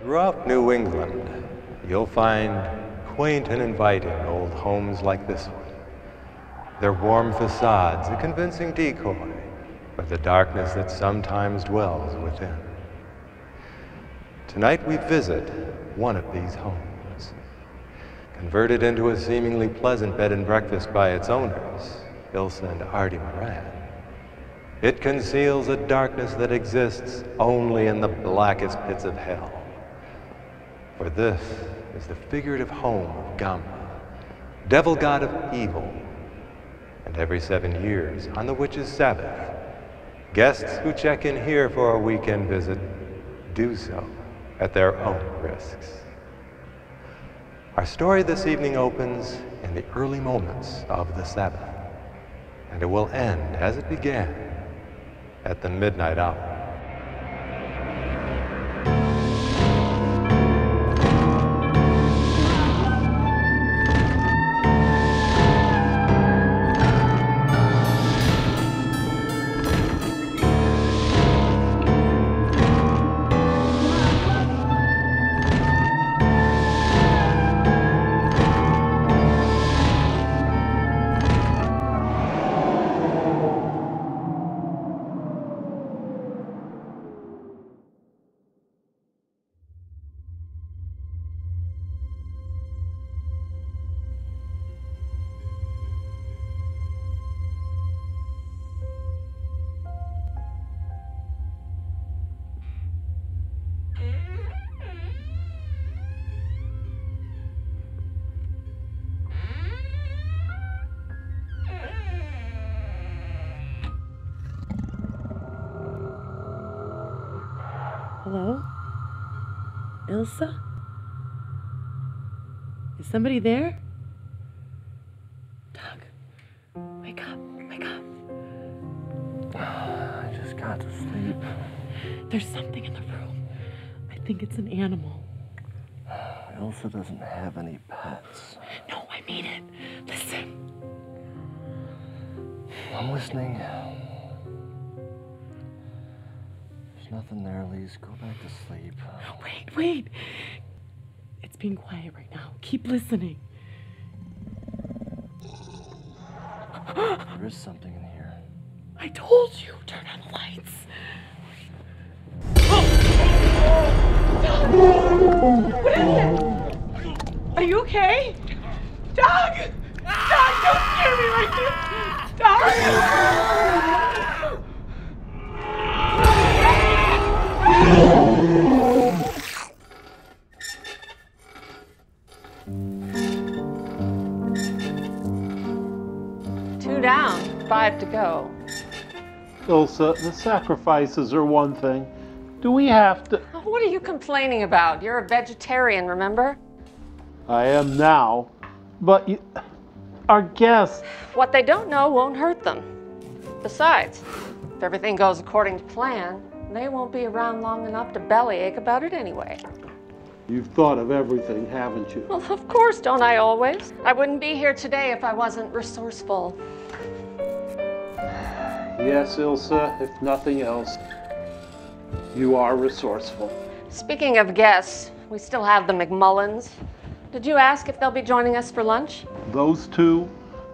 Throughout New England, you'll find quaint and inviting old homes like this one. Their warm facades, a convincing decoy for the darkness that sometimes dwells within. Tonight we visit one of these homes, converted into a seemingly pleasant bed and breakfast by its owners, Ilsa and Artie Moran. It conceals a darkness that exists only in the blackest pits of hell. For this is the figurative home of Gamba, devil god of evil. And every 7 years, on the witch's Sabbath, guests who check in here for a weekend visit do so at their own risks. Our story this evening opens in the early moments of the Sabbath, and it will end as it began at the midnight hour. Hello? Ilsa? Is somebody there? Doug, wake up, wake up. I just got to sleep. There's something in the room. I think it's an animal. Ilsa doesn't have any pets. No, I mean it. Listen. I'm listening. There's nothing there, Lise. Go back to sleep. Wait. It's being quiet right now. Keep listening. There is something in here. I told you. Turn on the lights. What is it? Are you okay? Doug! Doug, don't scare me like this! Doug! 2 down, 5 to go. Ilsa, the sacrifices are one thing. Do we have to? What are you complaining about? You're a vegetarian, remember? I am now, but our guests. What they don't know won't hurt them. Besides, if everything goes according to plan, they won't be around long enough to bellyache about it anyway. You've thought of everything, haven't you? Well, of course, don't I always? I wouldn't be here today if I wasn't resourceful. Yes, Ilsa, if nothing else, you are resourceful. Speaking of guests, we still have the McMullins. Did you ask if they'll be joining us for lunch? Those two?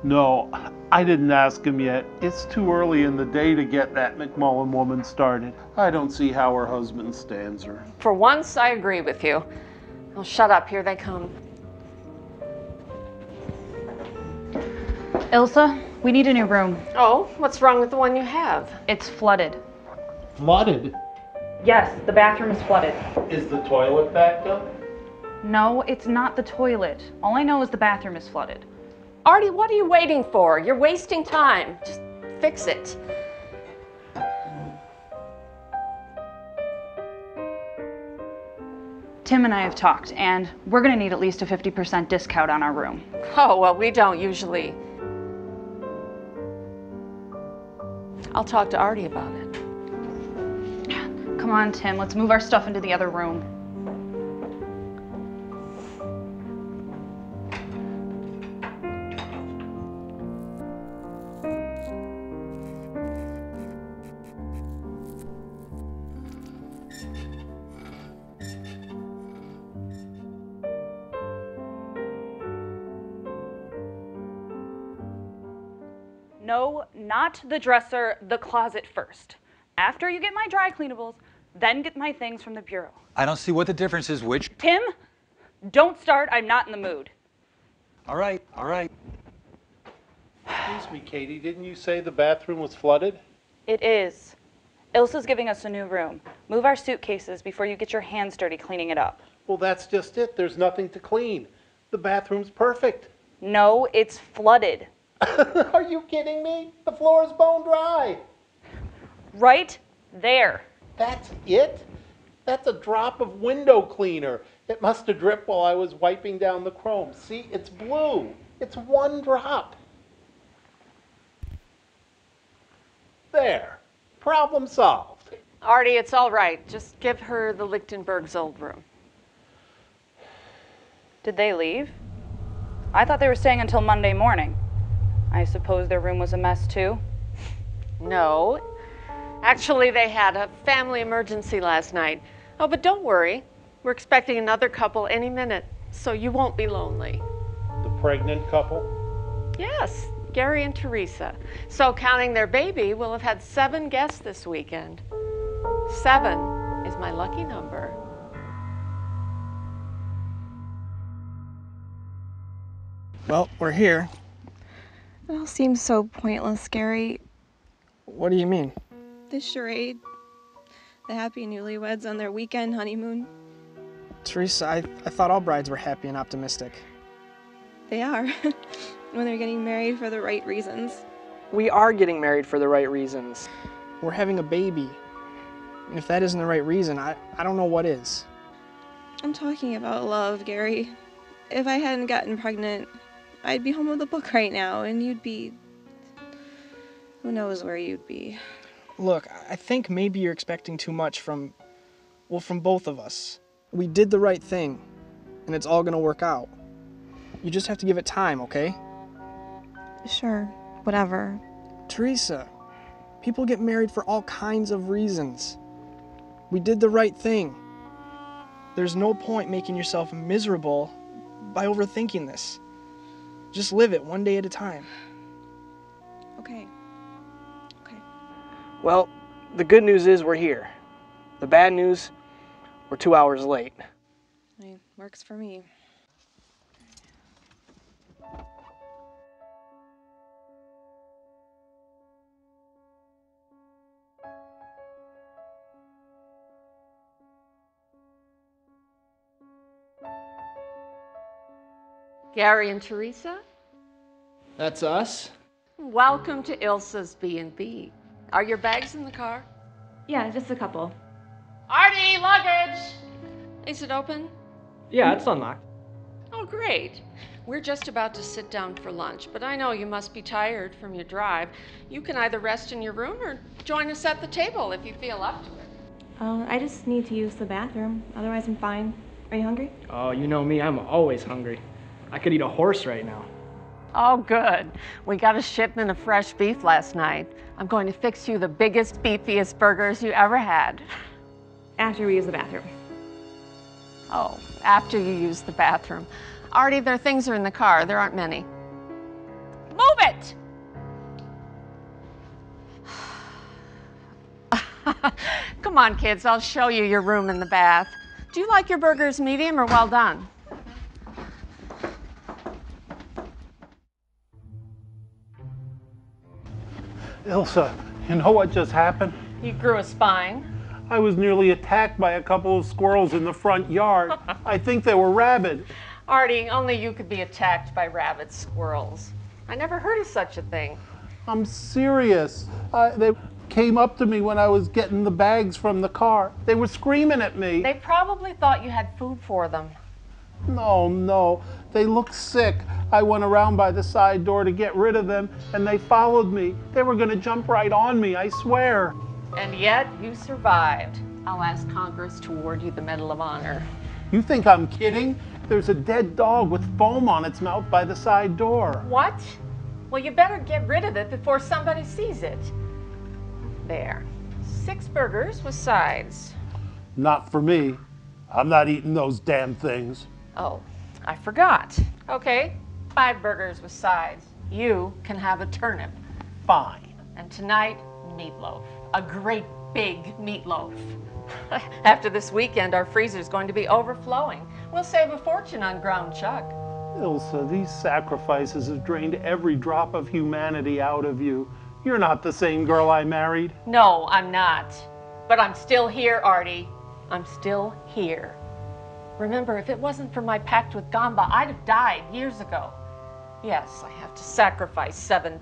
No, I didn't ask them yet. It's too early in the day to get that McMullen woman started. I don't see how her husband stands her. For once, I agree with you. Oh, shut up, here they come. Ilsa, we need a new room. Oh, what's wrong with the one you have? It's flooded. Flooded? Yes, the bathroom is flooded. Is the toilet backed up? No, it's not the toilet. All I know is the bathroom is flooded. Artie, what are you waiting for? You're wasting time. Just fix it. Tim and I have talked, and we're gonna need at least a 50% discount on our room. Oh, well, we don't usually. I'll talk to Artie about it. Come on, Tim, let's move our stuff into the other room. No, not the dresser, the closet first. After you get my dry cleanables, then get my things from the bureau. I don't see what the difference is which. Tim, don't start. I'm not in the mood. All right, all right. Excuse me, Katie, didn't you say the bathroom was flooded? It is. Ilsa's giving us a new room. Move our suitcases before you get your hands dirty cleaning it up. Well, that's just it. There's nothing to clean. The bathroom's perfect. No, it's flooded. Are you kidding me? The floor is bone dry. Right there. That's it? That's a drop of window cleaner. It must have dripped while I was wiping down the chrome. See, it's blue. It's one drop. There. Problem solved. Artie, it's all right. Just give her the Lichtenberg's old room. Did they leave? I thought they were staying until Monday morning. I suppose their room was a mess too? No. Actually, they had a family emergency last night. Oh, but don't worry. We're expecting another couple any minute, so you won't be lonely. The pregnant couple? Yes, Gary and Teresa. So counting their baby, we'll have had 7 guests this weekend. 7 is my lucky number. Well, we're here. It all seems so pointless, Gary. What do you mean? This charade. The happy newlyweds on their weekend honeymoon. Teresa, I thought all brides were happy and optimistic. They are. When they're getting married for the right reasons. We are getting married for the right reasons. We're having a baby. And if that isn't the right reason, I don't know what is. I'm talking about love, Gary. If I hadn't gotten pregnant, I'd be home with a book right now, and you'd be... Who knows where you'd be. Look, I think maybe you're expecting too much from both of us. We did the right thing, and it's all gonna work out. You just have to give it time, okay? Sure, whatever. Teresa, people get married for all kinds of reasons. We did the right thing. There's no point making yourself miserable by overthinking this. Just live it one day at a time. Okay. Well, the good news is we're here. The bad news, we're 2 hours late. It works for me. Gary and Teresa, That's us? welcome to Ilsa's B&B. Are your bags in the car? Yeah, just a couple. Artie, luggage! Is it open? Yeah, it's unlocked. Oh, great. We're just about to sit down for lunch, but I know you must be tired from your drive. You can either rest in your room or join us at the table if you feel up to it. I just need to use the bathroom. Otherwise, I'm fine. Are you hungry? Oh, you know me, I'm always hungry. I could eat a horse right now. Oh, good. We got a shipment of fresh beef last night. I'm going to fix you the biggest, beefiest burgers you ever had. After we use the bathroom. Oh, after you use the bathroom. Artie, their things are in the car. There aren't many. Move it! Come on, kids. I'll show you your room in the bath. Do you like your burgers medium or well done? Ilsa, you know what just happened? You grew a spine. I was nearly attacked by a couple of squirrels in the front yard. I think they were rabid. Artie, only you could be attacked by rabid squirrels. I never heard of such a thing. I'm serious. They came up to me when I was getting the bags from the car. They were screaming at me. They probably thought you had food for them. No. They looked sick. I went around by the side door to get rid of them, and they followed me. They were going to jump right on me, I swear. And yet, you survived. I'll ask Congress to award you the Medal of Honor. You think I'm kidding? There's a dead dog with foam on its mouth by the side door. What? Well, you better get rid of it before somebody sees it. There. 6 burgers with sides. Not for me. I'm not eating those damn things. Oh, I forgot. Okay, 5 burgers with sides. You can have a turnip. Fine. And tonight, meatloaf. A great big meatloaf. After this weekend, our freezer's going to be overflowing. We'll save a fortune on ground chuck. Ilsa, these sacrifices have drained every drop of humanity out of you. You're not the same girl I married. No, I'm not. But I'm still here, Artie. I'm still here. Remember, if it wasn't for my pact with Gamba, I'd have died years ago. Yes, I have to sacrifice 7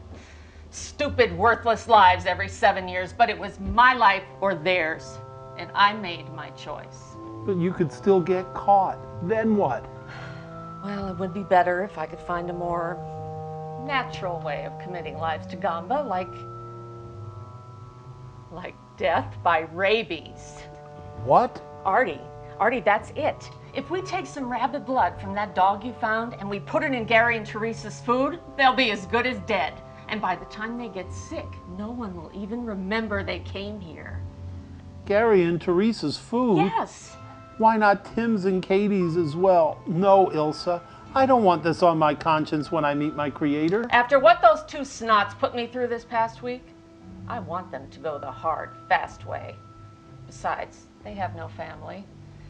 stupid, worthless lives every 7 years, but it was my life or theirs, and I made my choice. But you could still get caught. Then what? Well, it would be better if I could find a more natural way of committing lives to Gamba, like death by rabies. What? Artie, that's it. If we take some rabid blood from that dog you found and we put it in Gary and Teresa's food, they'll be as good as dead. And by the time they get sick, no one will even remember they came here. Gary and Teresa's food? Yes. Why not Tim's and Katie's as well? No, Ilsa. I don't want this on my conscience when I meet my creator. After what those 2 snots put me through this past week, I want them to go the hard, fast way. Besides, they have no family.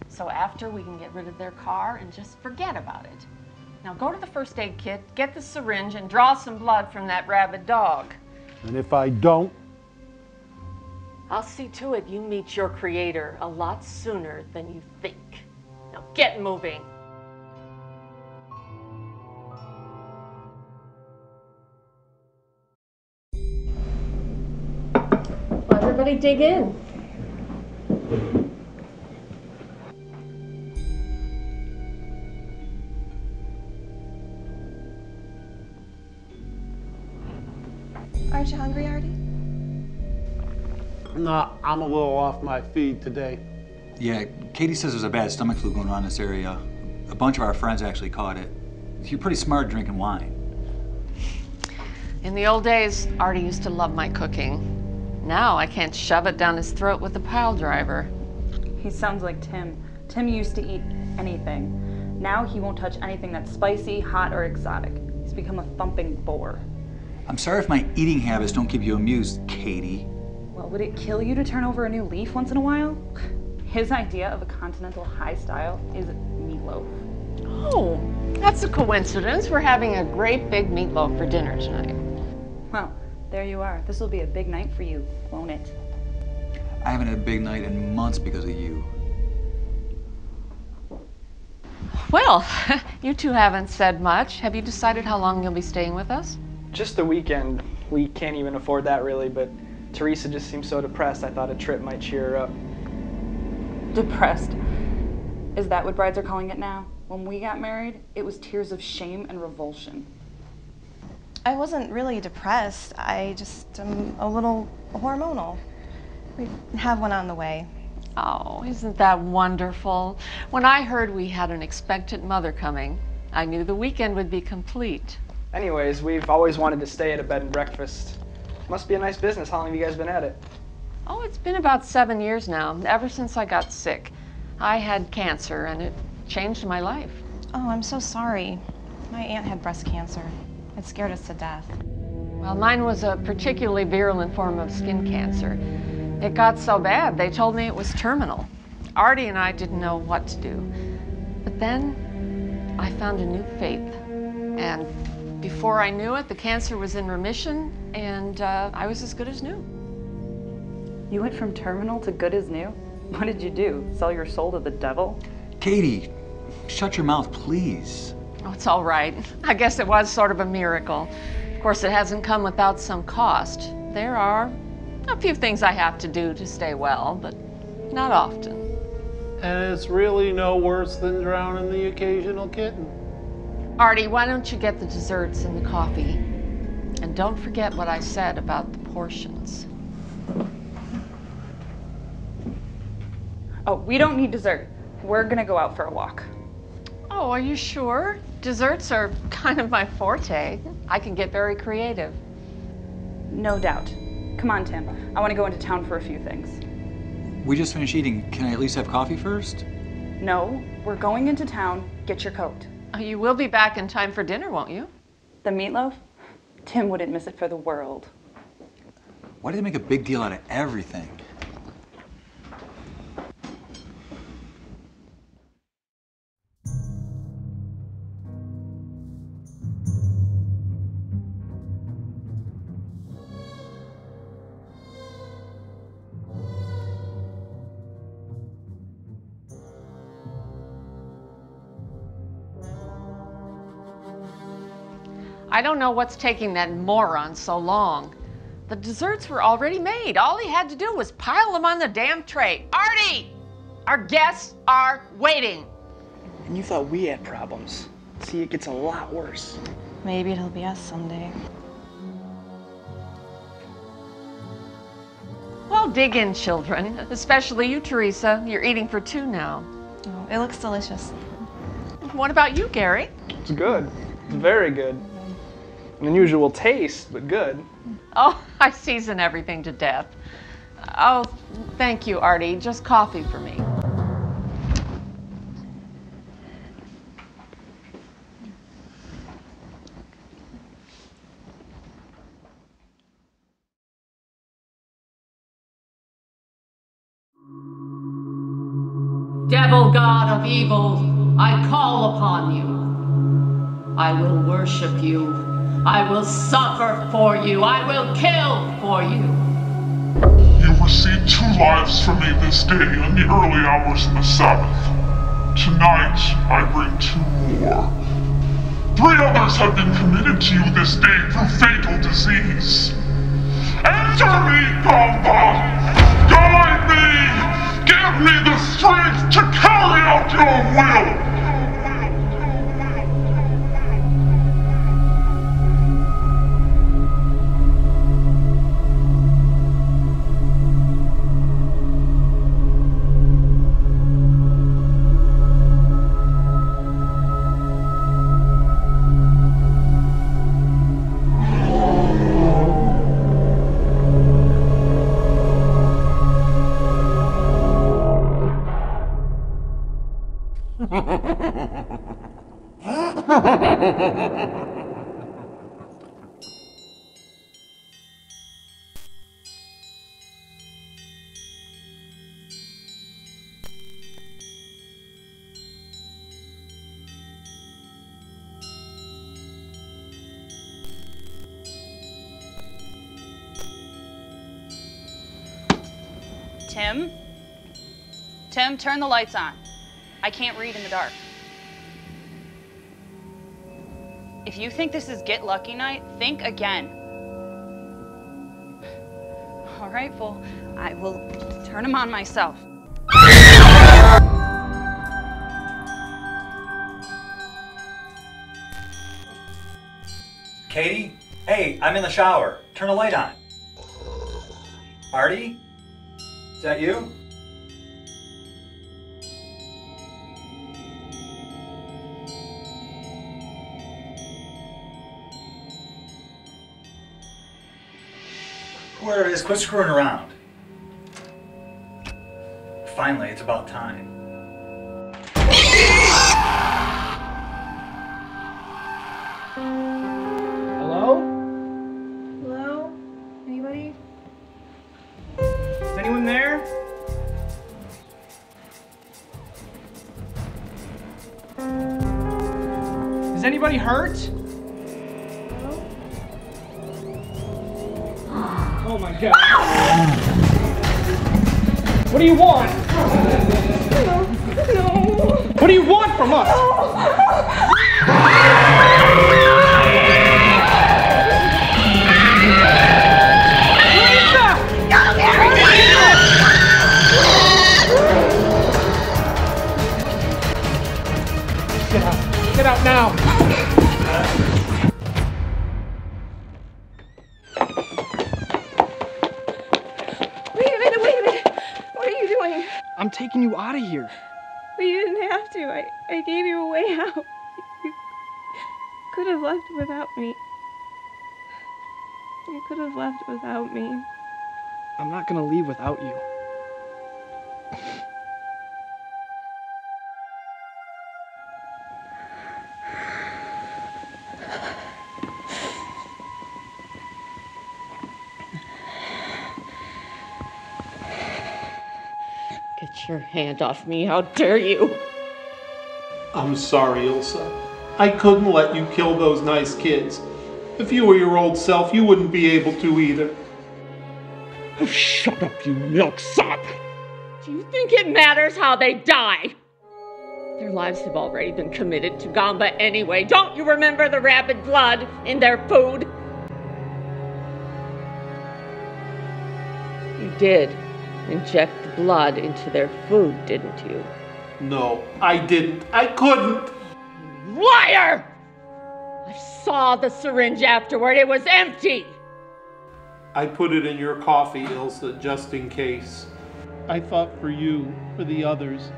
So after, we can get rid of their car and just forget about it. Now go to the first aid kit, get the syringe, and draw some blood from that rabid dog. And if I don't? I'll see to it you meet your creator a lot sooner than you think. Now get moving. Well, everybody dig in. Aren't you hungry, Artie? Nah, I'm a little off my feed today. Yeah, Katie says there's a bad stomach flu going around this area. A bunch of our friends actually caught it. You're pretty smart drinking wine. In the old days, Artie used to love my cooking. Now I can't shove it down his throat with a pile driver. He sounds like Tim. Tim used to eat anything. Now he won't touch anything that's spicy, hot, or exotic. He's become a thumping bore. I'm sorry if my eating habits don't keep you amused, Katie. Well, would it kill you to turn over a new leaf once in a while? His idea of a continental high style is meatloaf. Oh, that's a coincidence. We're having a great big meatloaf for dinner tonight. Well, there you are. This will be a big night for you, won't it? I haven't had a big night in months because of you. Well, you two haven't said much. Have you decided how long you'll be staying with us? Just the weekend. We can't even afford that really, but Teresa just seems so depressed. I thought a trip might cheer her up. Depressed. Is that what brides are calling it now? When we got married, it was tears of shame and revulsion. I wasn't really depressed. I just am a little hormonal. We have one on the way. Oh, isn't that wonderful? When I heard we had an expectant mother coming, I knew the weekend would be complete. Anyways, we've always wanted to stay at a bed and breakfast. Must be a nice business. How long have you guys been at it? Oh, it's been about 7 years now, ever since I got sick. I had cancer, and it changed my life. Oh, I'm so sorry. My aunt had breast cancer. It scared us to death. Well, mine was a particularly virulent form of skin cancer. It got so bad, they told me it was terminal. Artie and I didn't know what to do. But then I found a new faith. And before I knew it, the cancer was in remission, and I was as good as new. You went from terminal to good as new? What did you do? Sell your soul to the devil? Katie, shut your mouth, please. Oh, it's all right. I guess it was sort of a miracle. Of course, it hasn't come without some cost. There are a few things I have to do to stay well, but not often. And it's really no worse than drowning the occasional kitten. Artie, why don't you get the desserts and the coffee? And don't forget what I said about the portions. Oh, we don't need dessert. We're gonna go out for a walk. Oh, are you sure? Desserts are kind of my forte. I can get very creative. No doubt. Come on, Tim. I want to go into town for a few things. We just finished eating. Can I at least have coffee first? No, we're going into town. Get your coat. Oh, you will be back in time for dinner, won't you? The meatloaf? Tim wouldn't miss it for the world. Why do they make a big deal out of everything? I don't know what's taking that moron so long. The desserts were already made. All he had to do was pile them on the damn tray. Artie! Our guests are waiting. And you thought we had problems. See, it gets a lot worse. Maybe it'll be us someday. Well, dig in, children. Especially you, Teresa. You're eating for two now. Oh, it looks delicious. What about you, Gary? It's good. It's very good. An unusual taste, but good. Oh, I season everything to death. Oh, thank you, Artie. Just coffee for me. Devil god of evil, I call upon you. I will worship you. I will suffer for you. I will kill for you. You received 2 lives from me this day in the early hours of the Sabbath. Tonight, I bring 2 more. 3 others have been committed to you this day through fatal disease. Answer me, Gamba! Guide me! Give me the strength to carry out your will! Tim? Tim, turn the lights on. I can't read in the dark. If you think this is Get Lucky night, think again. All right, well, I will turn them on myself. Katie? Hey, I'm in the shower. Turn a light on. Artie? Is that you? Whoever it is, quit screwing around. Finally, it's about time. Hello? Hello? Anybody? Is anyone there? Is anybody hurt? Oh my god. What do you want? No. What do you want from us? Get out now. Wait a minute. What are you doing? I'm taking you out of here. But you didn't have to. I gave you a way out. You could have left without me. You could have left without me. I'm not gonna leave without you. Get your hand off me, how dare you! I'm sorry, Ilsa. I couldn't let you kill those nice kids. If you were your old self, you wouldn't be able to either. Oh, shut up, you milksop! Do you think it matters how they die? Their lives have already been committed to Gamba anyway. Don't you remember the rabid blood in their food? You did inject the blood into their food, didn't you? No, I didn't. I couldn't. Liar! I saw the syringe afterward. It was empty. I put it in your coffee, Ilsa, just in case. I thought for you, for the others,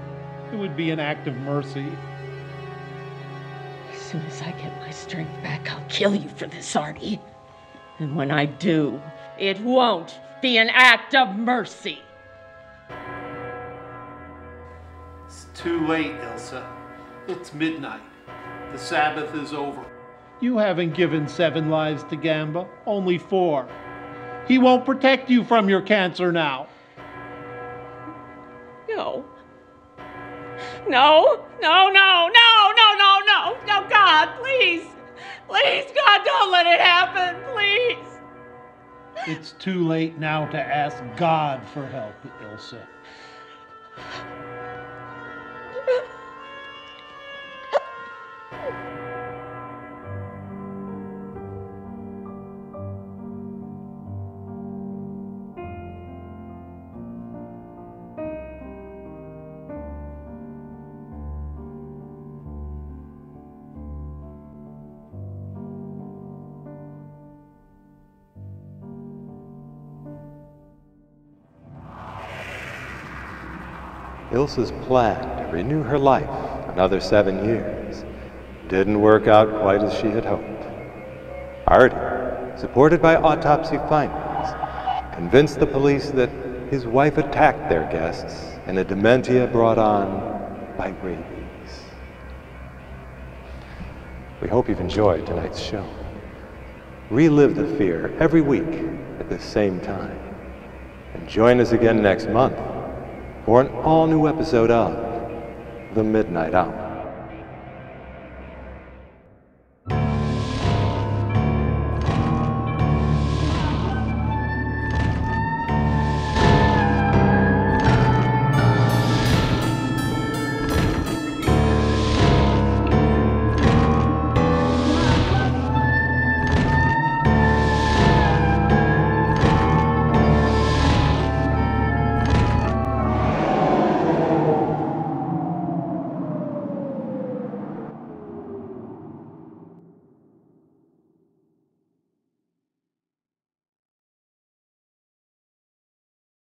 it would be an act of mercy. As soon as I get my strength back, I'll kill you for this, Artie. And when I do, it won't be an act of mercy. It's too late, Ilsa. It's midnight. The Sabbath is over. You haven't given 7 lives to Gamba, only 4. He won't protect you from your cancer now. No. No, no, no, no, no, no, no, no, God, please. Please, God, don't let it happen, please. It's too late now to ask God for help, Ilsa. Ilsa's plan to renew her life another 7 years didn't work out quite as she had hoped. Artie, supported by autopsy findings, convinced the police that his wife attacked their guests in a dementia brought on by rabies. We hope you've enjoyed tonight's show. Relive the fear every week at the same time. And join us again next month for an all-new episode of The Midnight Hour.